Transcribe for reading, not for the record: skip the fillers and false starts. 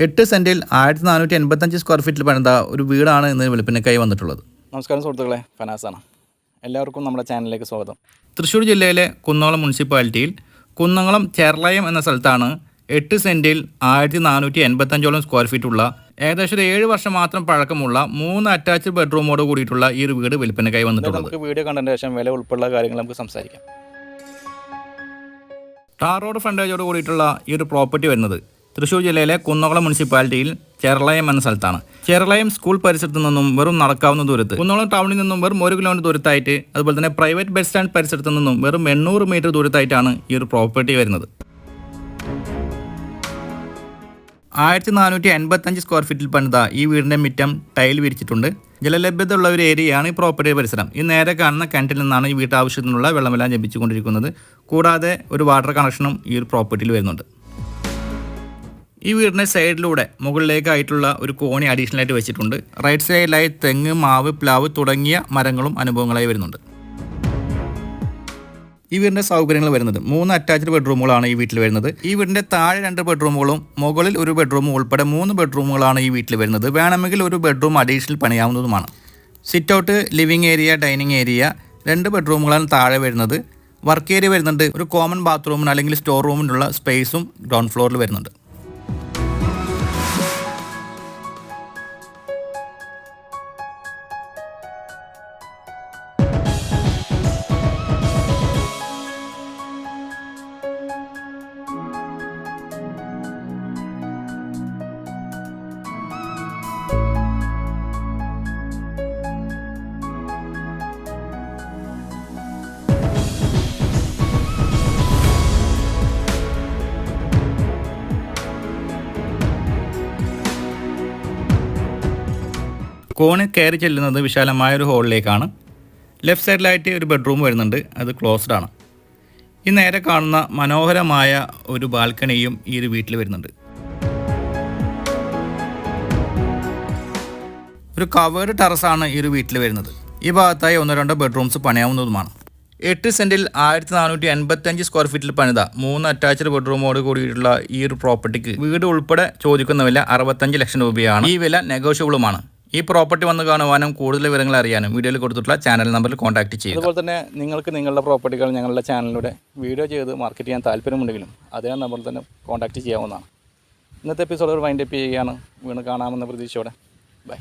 8 സെൻറ്റിൽ 1485 square ഫീറ്റിൽ പണിത ഒരു വീടാണ് ഇന്ന് വെളുപ്പിനക്കായി വന്നിട്ടുള്ളത്. നമസ്കാരം സുഹൃത്തുക്കളെ, ഫനാസാണ്. എല്ലാവർക്കും നമ്മുടെ ചാനലിലേക്ക് സ്വാഗതം. തൃശ്ശൂർ ജില്ലയിലെ കുന്നംകുളം മുനിസിപ്പാലിറ്റിയിൽ കുന്നംകുളം ചെർളയം എന്ന സ്ഥലത്താണ് 8 സെൻറ്റിൽ 1485 സ്ക്വയർ ഫീറ്റുള്ള ഏകദേശം 7 വർഷം മാത്രം പഴക്കമുള്ള 3 അറ്റാച്ച്ഡ് ബെഡ്റൂമോട് കൂടിയിട്ടുള്ള ഈ ഒരു വീട് വിൽപ്പനയ്ക്കായി വന്നിട്ടുള്ളത്. നമുക്ക് വീഡിയോ കണ്ടതിന് ശേഷം വില ഉൾപ്പെടെയുള്ള കാര്യങ്ങൾ നമുക്ക് സംസാരിക്കാം. ടാർ റോഡ് ഫ്രണ്ടേജോട് കൂടിയിട്ടുള്ള ഈ ഒരു പ്രോപ്പർട്ടി വരുന്നത് തൃശ്ശൂർ ജില്ലയിലെ കുന്നംകുളം മുനിസിപ്പാലിറ്റിയിൽ ചെർളയം എന്ന സ്ഥലത്താണ്. ചെർളയം സ്കൂൾ പരിസരത്ത് നിന്നും വെറും നടക്കാവുന്ന ദൂരത്ത്, കുന്നംകുളം ടൗണിൽ നിന്നും വെറും 1 കിലോമീറ്റർ ദൂരത്തായിട്ട്, അതുപോലെ തന്നെ പ്രൈവറ്റ് ബസ് സ്റ്റാൻഡ് പരിസരത്ത് നിന്നും വെറും 800 മീറ്റർ ദൂരത്തായിട്ടാണ് ഈ ഒരു പ്രോപ്പർട്ടി വരുന്നത്. 1485 സ്ക്വയർ ഫീറ്റിൽ പണിത ഈ വീടിൻ്റെ മുറ്റം ടൈൽ വിരിച്ചിട്ടുണ്ട്. ജലലഭ്യത ഉള്ള ഒരു ഏരിയയാണ് ഈ പ്രോപ്പർട്ടി പരിസരം. ഈ നേരെ കാണുന്ന കിണറ്റിൽ നിന്നാണ് ഈ വീട്ടാവശ്യത്തിനുള്ള വെള്ളമെല്ലാം ലഭിച്ചുകൊണ്ടിരിക്കുന്നത്. കൂടാതെ ഒരു വാട്ടർ കണക്ഷനും ഈ ഒരു പ്രോപ്പർട്ടിയിൽ വരുന്നുണ്ട്. ഈ വീടിൻ്റെ സൈഡിലൂടെ മുകളിലേക്കായിട്ടുള്ള ഒരു കോണി അഡീഷണൽ ആയിട്ട് വെച്ചിട്ടുണ്ട്. റൈറ്റ് സൈഡിലായി തെങ്ങ്, മാവ്, പ്ലാവ് തുടങ്ങിയ മരങ്ങളും അനുഭവങ്ങളായി വരുന്നുണ്ട്. ഈ വീടിൻ്റെ സൗകര്യങ്ങൾ വരുന്നത് 3 അറ്റാച്ച്ഡ് ബെഡ്റൂമുകളാണ് ഈ വീട്ടിൽ വരുന്നത്. ഈ വീടിൻ്റെ താഴെ 2 ബെഡ്റൂമുകളും മുകളിൽ ഒരു ബെഡ്റൂമും ഉൾപ്പെടെ 3 ബെഡ്റൂമുകളാണ് ഈ വീട്ടിൽ വരുന്നത്. വേണമെങ്കിൽ ഒരു ബെഡ്റൂം അഡീഷണൽ പണിയാവുന്നതുമാണ്. Sit out, living area, dining area 2 ബെഡ്റൂമുകളാണ് താഴെ വരുന്നത്. വർക്ക് ഏരിയ വരുന്നുണ്ട്. ഒരു കോമൺ ബാത്റൂമിന് അല്ലെങ്കിൽ സ്റ്റോർ റൂമിനുള്ള സ്പേസും ഗ്രൗണ്ട് ഫ്ലോറിൽ വരുന്നുണ്ട്. കോണ് കയറി ചെല്ലുന്നത് വിശാലമായ ഒരു ഹോളിലേക്കാണ്. ലെഫ്റ്റ് സൈഡിലായിട്ട് ഒരു ബെഡ്റൂം വരുന്നുണ്ട്, അത് ക്ലോസ്ഡ് ആണ്. ഈ നേരെ കാണുന്ന മനോഹരമായ ഒരു ബാൽക്കണിയും ഈ ഒരു വീട്ടിൽ വരുന്നുണ്ട്. ഒരു കവേർഡ് ടെറസാണ് ഈ ഒരു വീട്ടിൽ വരുന്നത്. ഈ ഭാഗത്തായി 1-2 ബെഡ്റൂംസ് പണിയാവുന്നതുമാണ്. 8 സെൻറ്റിൽ 1485 സ്ക്വയർ ഫീറ്റിൽ പണിത 3 അറ്റാച്ച്ഡ് ബെഡ്റൂമോട് കൂടിയിട്ടുള്ള ഈ ഒരു പ്രോപ്പർട്ടിക്ക് വീട് ഉൾപ്പെടെ ചോദിക്കുന്ന വില 65 ലക്ഷം രൂപയാണ്. ഈ വില നെഗോഷ്യബിളുമാണ്. ഈ പ്രോപ്പർട്ടി വന്ന് കാണുവാനും കൂടുതൽ വിവരങ്ങൾ അറിയാനും വീഡിയോയിൽ കൊടുത്തിട്ടുള്ള ചാനൽ നമ്പറിൽ കോൺടാക്ട് ചെയ്യുക. അതുപോലെ തന്നെ നിങ്ങൾക്ക് നിങ്ങളുടെ പ്രോപ്പർട്ടികൾ ഞങ്ങളുടെ ചാനലിലൂടെ വീഡിയോ ചെയ്ത് മാർക്കറ്റ് ചെയ്യാൻ താല്പര്യമുണ്ടെങ്കിലും അതേ നമ്പറിൽ തന്നെ കോൺടാക്ട് ചെയ്യാവുന്നതാണ്. ഇന്നത്തെ എപ്പിസോഡ് വൈൻഡപ്പ് ചെയ്യുകയാണ്. വീണ്ടും കാണാമെന്ന പ്രതീക്ഷയോടെ. ബൈ.